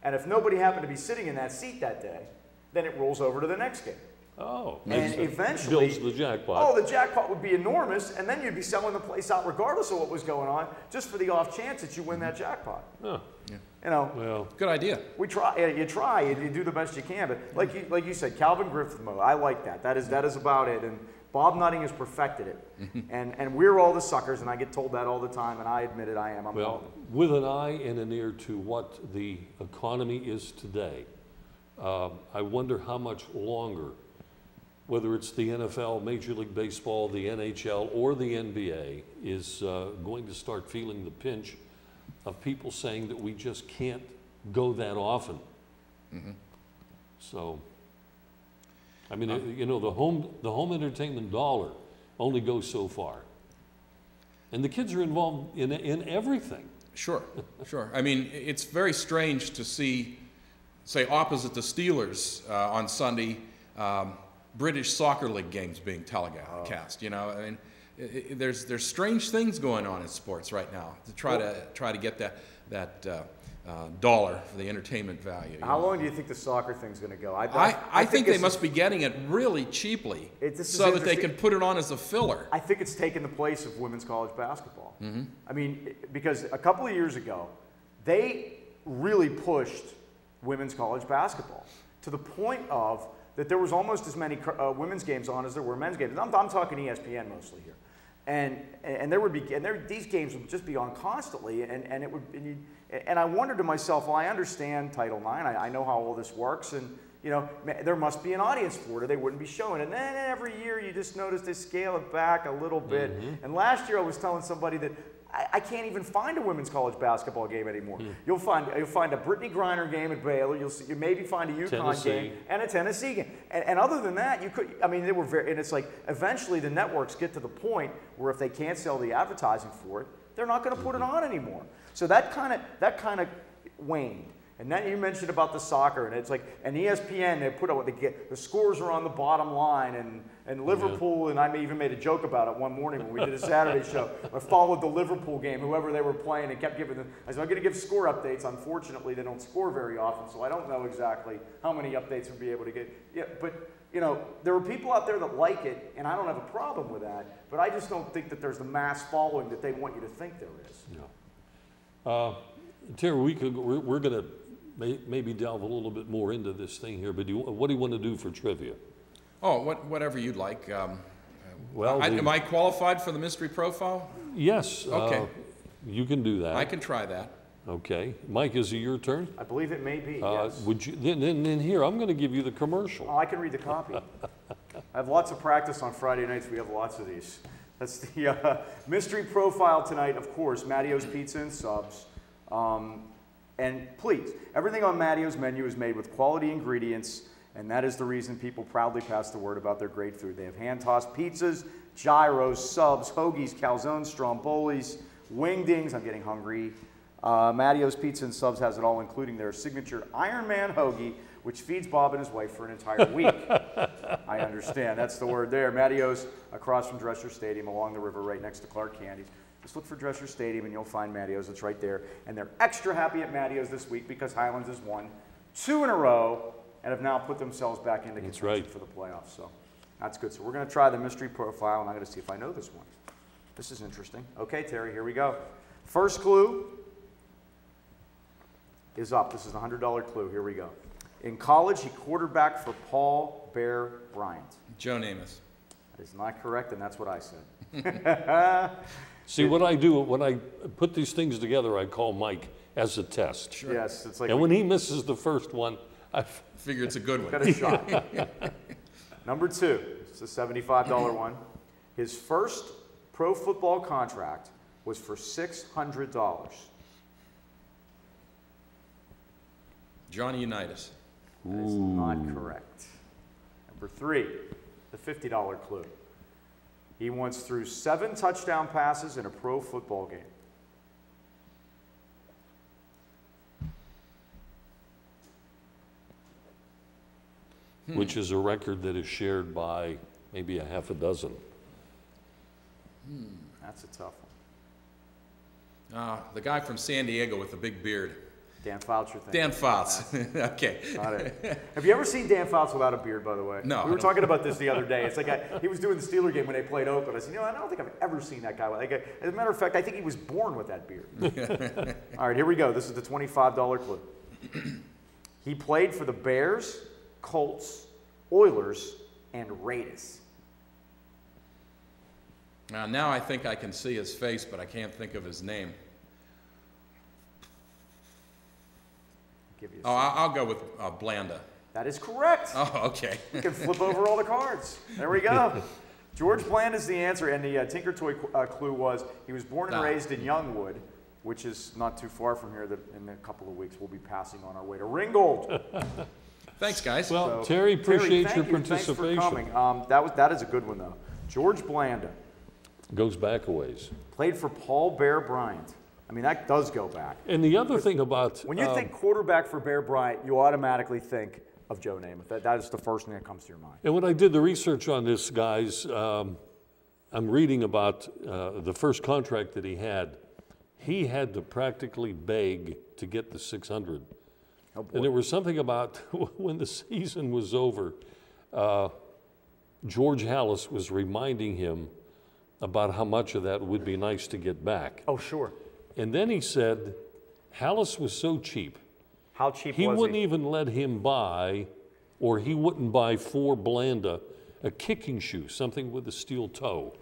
And if nobody happened to be sitting in that seat that day, then it rolls over to the next game. Oh. And eventually, builds the jackpot. Oh, the jackpot would be enormous, and then you'd be selling the place out regardless of what was going on, just for the off chance that you win that jackpot. Oh. Yeah. You know, well, good idea. We try. You try. You do the best you can. But like you said, Calvin Griffith mode. I like that. That is about it. And Bob Nutting has perfected it. And we're all the suckers, and I get told that all the time, and I admit it. I am. Well, with an eye and an ear to what the economy is today, I wonder how much longer, whether it's the NFL, Major League Baseball, the NHL, or the NBA, is going to start feeling the pinch of people saying that we just can't go that often. So, I mean, you know, the home entertainment dollar only goes so far, and the kids are involved in everything. Sure, sure. I mean, it's very strange to see, say, opposite the Steelers on Sunday, British Soccer League games being telecast. You know, I mean, there's strange things going on in sports right now to try to get that dollar for the entertainment value. How long do you think the soccer thing's going to go? I think they must be getting it really cheaply so that they can put it on as a filler. I think it's taken the place of women's college basketball. I mean, because a couple of years ago, they really pushed women's college basketball to the point of that there was almost as many women's games on as there were men's games. I'm talking ESPN mostly here. And there would be, these games would just be on constantly, and it would, and I wondered to myself, well, I understand Title IX, I know how all this works, and you know, there must be an audience for it, or they wouldn't be showing it. And then every year you just notice they scale it back a little bit. And last year I was telling somebody that I can't even find a women's college basketball game anymore. You'll find a Brittany Griner game at Baylor. You maybe find a UConn game and a Tennessee game. And other than that, you could. I mean, they were very. And it's like eventually the networks get to the point where if they can't sell the advertising for it, they're not going to put it on anymore. So that kind of waned. And then you mentioned about the soccer, and it's like, and ESPN, they put out what they get, the scores are on the bottom line, and Liverpool, and I even made a joke about it one morning when we did a Saturday show. I followed the Liverpool game, whoever they were playing, and kept giving them, I said, I'm going to give score updates. Unfortunately, they don't score very often, so I don't know exactly how many updates we'll be able to get. Yeah, but, you know, there are people out there that like it, and I don't have a problem with that, but I just don't think that there's the mass following that they want you to think there is. Yeah. Terry, we're going to maybe delve a little bit more into this thing here, but what do you want to do for trivia? Oh, whatever you'd like. Well, am I qualified for the mystery profile? Yes. Okay. You can do that. I can try that. Okay. Mike, is it your turn? I believe it may be, yes. Would you, then here, I'm going to give you the commercial. Oh, I can read the copy. I have lots of practice on Friday nights. We have lots of these. That's the mystery profile tonight, of course, Mattio's Pizza and Subs. And please, everything on Mattio's menu is made with quality ingredients, and that is the reason people proudly pass the word about their great food. They have hand-tossed pizzas, gyros, subs, hoagies, calzones, strombolis, wingdings. I'm getting hungry. Mattio's Pizza and Subs has it all, including their signature Iron Man hoagie, which feeds Bob and his wife for an entire week. I understand. That's the word there. Mattio's across from Dresser Stadium along the river right next to Clark Candy. Just look for Dresser Stadium and you'll find Mattio's. It's right there. And they're extra happy at Mattio's this week because Highlands has won 2 in a row and have now put themselves back into contention for the playoffs. So that's good. So we're going to try the mystery profile, and I'm going to see if I know this one. This is interesting. Okay, Terry, here we go. First clue is up. This is a $100 clue. Here we go. In college, he quarterbacked for Paul Bear Bryant. Joe Namath. That is not correct, and that's what I said. See, what I do, when I put these things together, I call Mike as a test. Sure. Yes, it's like. And when he misses the first one, I figure it's a good one. Got a shot. Number 2, it's a $75 one. His first pro football contract was for $600. Johnny Unitas. That is not correct. Number 3, the $50 clue. He once threw 7 touchdown passes in a pro football game. Which is a record that is shared by maybe a half a dozen. That's a tough one. The guy from San Diego with the big beard. Dan Fouts, you're thinking. Dan Fouts. Okay. Not it. Have you ever seen Dan Fouts without a beard, by the way? No. We were talking about this the other day. It's like he was doing the Steeler game when they played Oakland. I said, you know, I don't think I've ever seen that guy. As a matter of fact, I think he was born with that beard. All right, here we go. This is the $25 clue. He played for the Bears, Colts, Oilers, and Raiders. Now I think I can see his face, but I can't think of his name. I'll go with Blanda. That is correct. Oh, okay. We can flip over all the cards. There we go. George Blanda is the answer, and the Tinker Toy clue was he was born and raised in Youngwood, which is not too far from here. That in a couple of weeks we'll be passing on our way to Ringgold. Thanks, guys. Well, so, Terry, appreciate your participation. Thanks for coming. That is a good one, though. George Blanda. Goes back a ways. Played for Paul Bear Bryant. I mean, that does go back. And the other thing about... When you think quarterback for Bear Bryant, you automatically think of Joe Namath. That is the first thing that comes to your mind. And when I did the research on this, guys, I'm reading about the first contract that he had. He had to practically beg to get the 600. Oh, boy. And there was something about when the season was over, George Halas was reminding him about how much of that would be nice to get back. Oh, sure. And then he said, Halas was so cheap. How cheap was he? He wouldn't even let him buy, or he wouldn't buy for Blanda, a kicking shoe, something with a steel toe.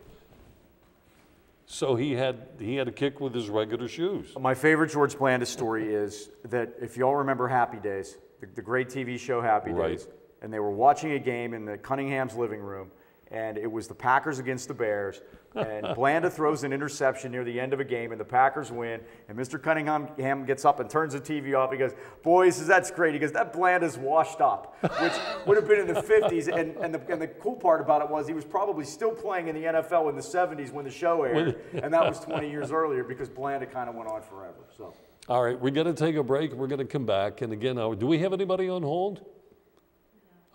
So he had to kick with his regular shoes. My favorite George Blanda story is that if you all remember Happy Days, the great TV show Happy Days, and they were watching a game in the Cunningham's living room, and it was the Packers against the Bears, and Blanda throws an interception near the end of a game, and the Packers win, and Mr. Cunningham gets up and turns the TV off. He goes, boys, that's great. He goes, that Blanda's washed up, which would have been in the 50s, and the cool part about it was he was probably still playing in the NFL in the 70s when the show aired, and that was 20 years earlier because Blanda kind of went on forever. So All right, we're going to take a break. We're going to come back. And again, do we have anybody on hold?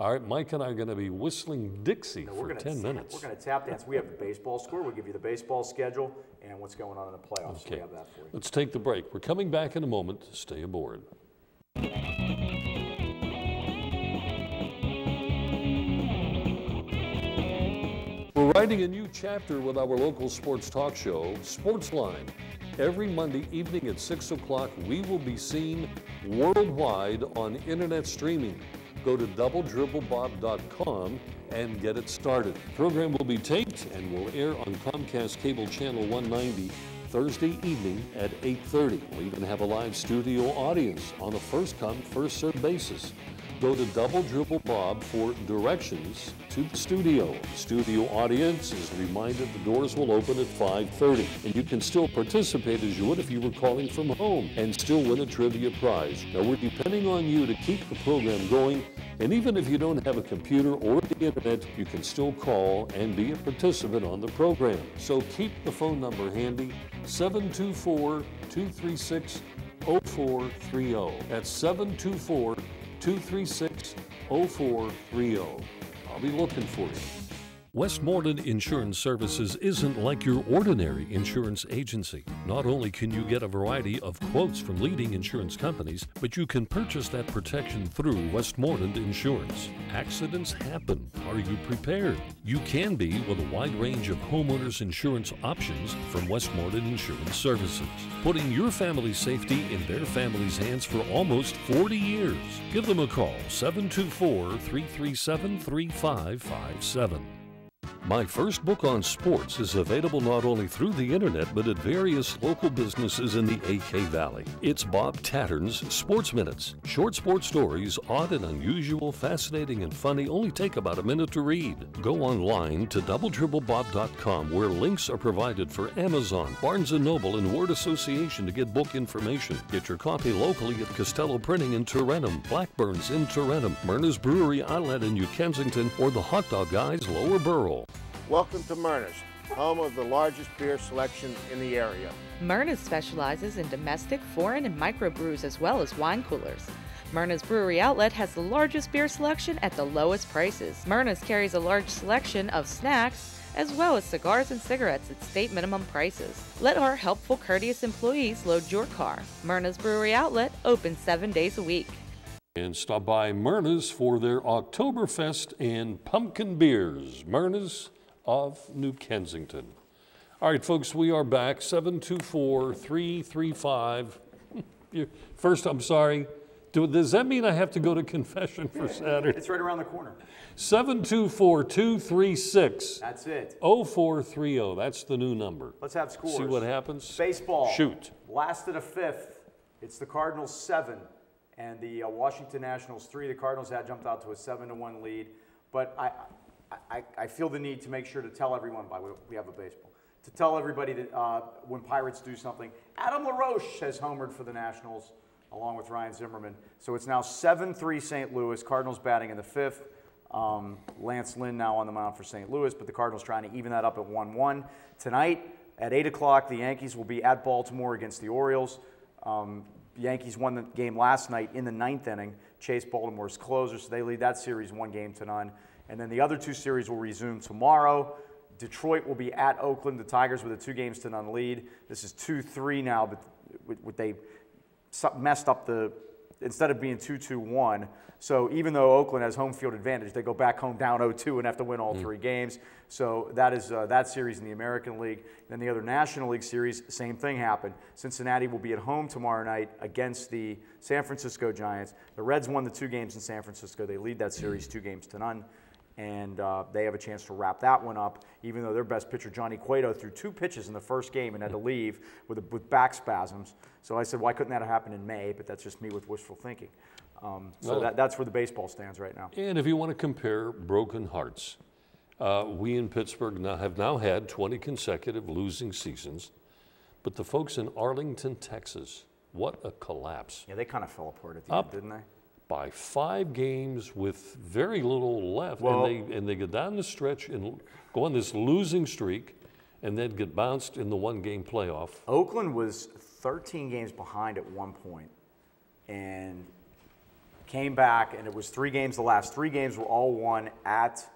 All right, Mike and I are going to be whistling Dixie for 10 minutes. We're going to tap dance. We have the baseball score. We'll give you the baseball schedule and what's going on in the playoffs. Okay. So we have that for you. Let's take the break. We're coming back in a moment. Stay aboard. We're writing a new chapter with our local sports talk show, Sportsline. Every Monday evening at 6 o'clock, we will be seen worldwide on internet streaming. Go to doubledribblebob.com and get it started. The program will be taped and will air on Comcast Cable Channel 190 Thursday evening at 8:30. We'll even have a live studio audience on a first-come, first-served basis. Go to Double Dribble Bob for directions to the studio. The studio audience is reminded the doors will open at 5:30, and you can still participate as you would if you were calling from home and still win a trivia prize. Now, we're depending on you to keep the program going, and even if you don't have a computer or the internet, you can still call and be a participant on the program. So keep the phone number handy, 724-236-0430. That's 724-236-0430. I'll be looking for you. Westmoreland Insurance Services isn't like your ordinary insurance agency. Not only can you get a variety of quotes from leading insurance companies, but you can purchase that protection through Westmoreland Insurance. Accidents happen. Are you prepared? You can be with a wide range of homeowners insurance options from Westmoreland Insurance Services, putting your family's safety in their family's hands for almost 40 years. Give them a call, 724-337-3557. My first book on sports is available not only through the internet, but at various local businesses in the AK Valley. It's Bob Tatrn's Sports Minutes. Short sports stories, odd and unusual, fascinating and funny, only take about a minute to read. Go online to doubledribblebob.com, where links are provided for Amazon, Barnes & Noble, and Word Association to get book information. Get your copy locally at Costello Printing in Tarentum, Blackburn's in Tarentum, Myrna's Brewery Outlet in New Kensington, or the Hot Dog Guys Lower Borough. Welcome to Myrna's, home of the largest beer selection in the area. Myrna's specializes in domestic, foreign, and microbrews as well as wine coolers. Myrna's Brewery Outlet has the largest beer selection at the lowest prices. Myrna's carries a large selection of snacks as well as cigars and cigarettes at state minimum prices. Let our helpful, courteous employees load your car. Myrna's Brewery Outlet, open 7 days a week. And stop by Myrna's for their Oktoberfest and pumpkin beers. Myrna's of New Kensington. All right, folks, we are back. 724-335. First, I'm sorry. Does that mean I have to go to confession for Saturday? It's right around the corner. 724-236. That's it. 0430. That's the new number. Let's have scores. See what happens. Baseball. Shoot. Last of the fifth. It's the Cardinals 7 and the Washington Nationals 3. The Cardinals had jumped out to a 7-1 lead, but I feel the need to make sure to tell everyone, we have a baseball, to tell everybody that when Pirates do something, Adam LaRoche has homered for the Nationals along with Ryan Zimmerman. So it's now 7-3 St. Louis, Cardinals batting in the fifth. Lance Lynn now on the mound for St. Louis, but the Cardinals trying to even that up at 1-1. Tonight at 8 o'clock, the Yankees will be at Baltimore against the Orioles. The Yankees won the game last night in the 9th inning. Chase Baltimore's closer, so they lead that series 1-0. And then the other two series will resume tomorrow. Detroit will be at Oakland, the Tigers with a 2-0 lead. This is 2-3 now, but they messed up instead of being 2-2-1. So even though Oakland has home field advantage, they go back home down 0-2 and have to win all 3 games. So that is that series in the American League. Then the other National League series, same thing happened. Cincinnati will be at home tomorrow night against the San Francisco Giants. The Reds won the 2 games in San Francisco. They lead that series 2-0. And they have a chance to wrap that one up, even though their best pitcher, Johnny Cueto, threw 2 pitches in the first game and had to leave with back spasms. So I said, why couldn't that have happened in May? But that's just me with wishful thinking. That's where the baseball stands right now. And if you want to compare broken hearts, we in Pittsburgh have now had 20 consecutive losing seasons. But the folks in Arlington, Texas, what a collapse. Yeah, they kind of fell apart at the end, didn't they? By 5 games with very little left, and they go down the stretch and go on this losing streak, and then get bounced in the 1-game playoff. Oakland was 13 games behind at one point, and came back, and it was 3 games. The last 3 games were all won at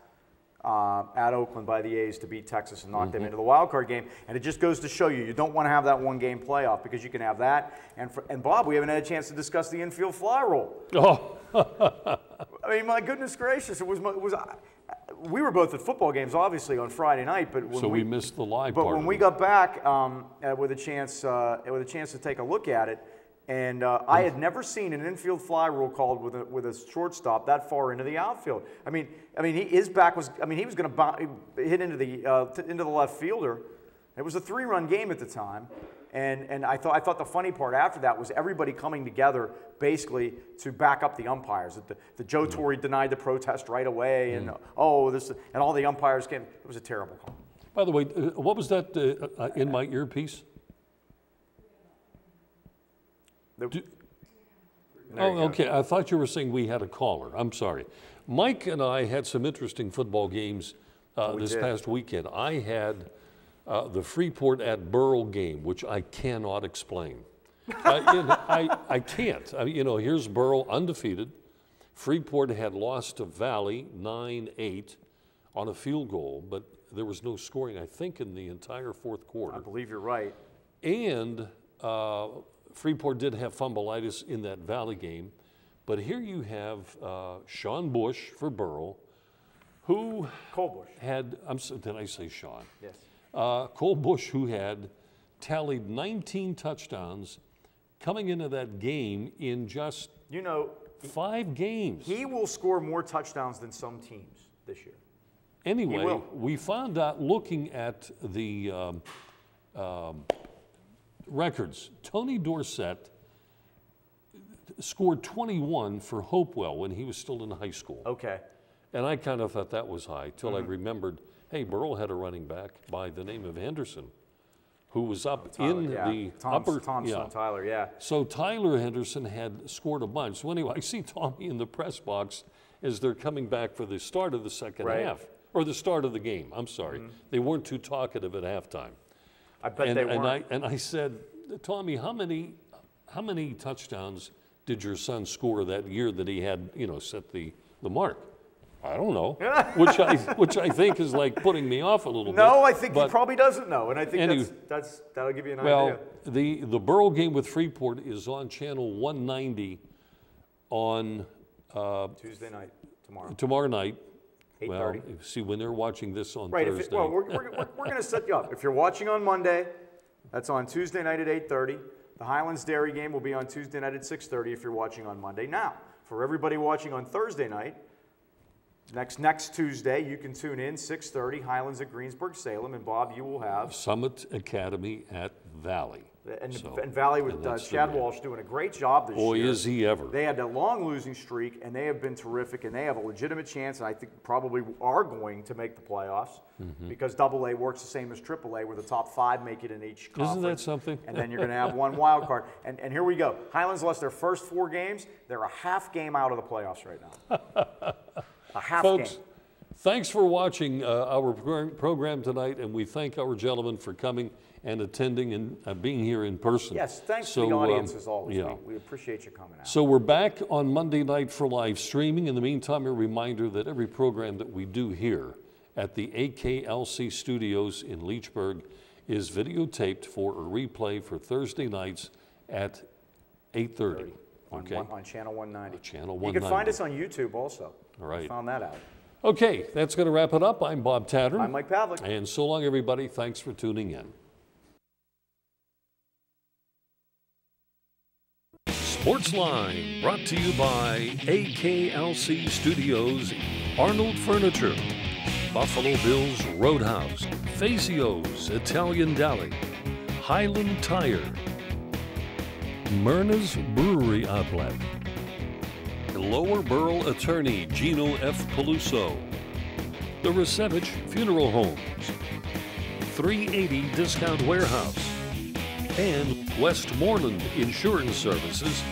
Oakland by the A's to beat Texas and knock them into the wild card game. And it just goes to show you don't want to have that 1-game playoff, because you can have that. And Bob, we haven't had a chance to discuss the infield fly rule. Oh. I mean, my goodness gracious, we were both at football games, obviously, on Friday night, but when we missed the live part. But when we got back with a chance to take a look at it, and I had never seen an infield fly rule called with a shortstop that far into the outfield. I mean, his back was. I mean, he was going to hit into the left fielder. It was a 3-run game at the time, and I thought the funny part after that was everybody coming together basically to back up the umpires. The Joe Torre denied the protest right away, and and all the umpires came. It was a terrible call. By the way, what was that in my earpiece? Okay. I thought you were saying we had a caller. I'm sorry. Mike and I had some interesting football games this past weekend. I had the Freeport at Burrell game, which I cannot explain. I can't. Here's Burrell undefeated. Freeport had lost to Valley 9-8 on a field goal, but there was no scoring, I think, in the entire 4th quarter. I believe you're right. And Freeport did have fumbleitis in that Valley game, but here you have Sean Bush for Burrell, who Cole Bush had. Did I say Sean? Yes. Cole Bush, who had tallied 19 touchdowns coming into that game in just 5 games. He will score more touchdowns than some teams this year. Anyway, we found out looking at the records. Tony Dorsett scored 21 for Hopewell when he was still in high school. Okay. And I kind of thought that was high till I remembered, hey, Burrell had a running back by the name of Henderson, who was up in the upper. Tyler, yeah. So Tyler Henderson had scored a bunch. So anyway, I see Tommy in the press box as they're coming back for the start of the second half, or the start of the game. I'm sorry. They weren't too talkative at halftime. I bet they weren't. And I said, Tommy, how many touchdowns did your son score that year that he had, set the mark? I don't know, which I think is like putting me off a little bit. No, I think he probably doesn't know, and I think that'll give you an idea. Well, the Burrell game with Freeport is on channel 190 on Tuesday night, tomorrow night. 8:30. Well, see, when they're watching this on right, Thursday. We're going to set you up. If you're watching on Monday, that's on Tuesday night at 8:30. The Highlands Dairy game will be on Tuesday night at 6:30 if you're watching on Monday. Now, for everybody watching on Thursday night, next Tuesday, you can tune in 6:30, Highlands at Greensburg, Salem, and Bob, you will have Summit Academy at Valley. And Valley with Chad Walsh doing a great job this year. Boy, is he ever. They had a long losing streak, and they have been terrific, and they have a legitimate chance, and I think probably are going to make the playoffs because AA works the same as AAA, where the top 5 make it in each conference. Isn't that something? And then you're going to have one wild card. And here we go. Highlands lost their first 4 games. They're a half game out of the playoffs right now. A half Folks, game. Thanks for watching our program tonight, and we thank our gentlemen for coming and attending and being here in person. Yes, thanks to the audience as always. Yeah. We appreciate you coming out. So we're back on Monday night for live streaming. In the meantime, a reminder that every program that we do here at the AKLC Studios in Leechburg is videotaped for a replay for Thursday nights at 8:30. On Channel 190. Channel 190. You can find us on YouTube also. All right. I found that out. Okay, that's going to wrap it up. I'm Bob Tatrn. I'm Mike Pavlik. And so long, everybody. Thanks for tuning in. Sportsline, brought to you by AKLC Studios, Arnold Furniture, Buffalo Bills Roadhouse, Fazio's Italian Deli, Highland Tire, Myrna's Brewery Outlet, Lower Burrell Attorney Gino F. Peluso, the Resevich Funeral Homes, 380 Discount Warehouse, and Westmoreland Insurance Services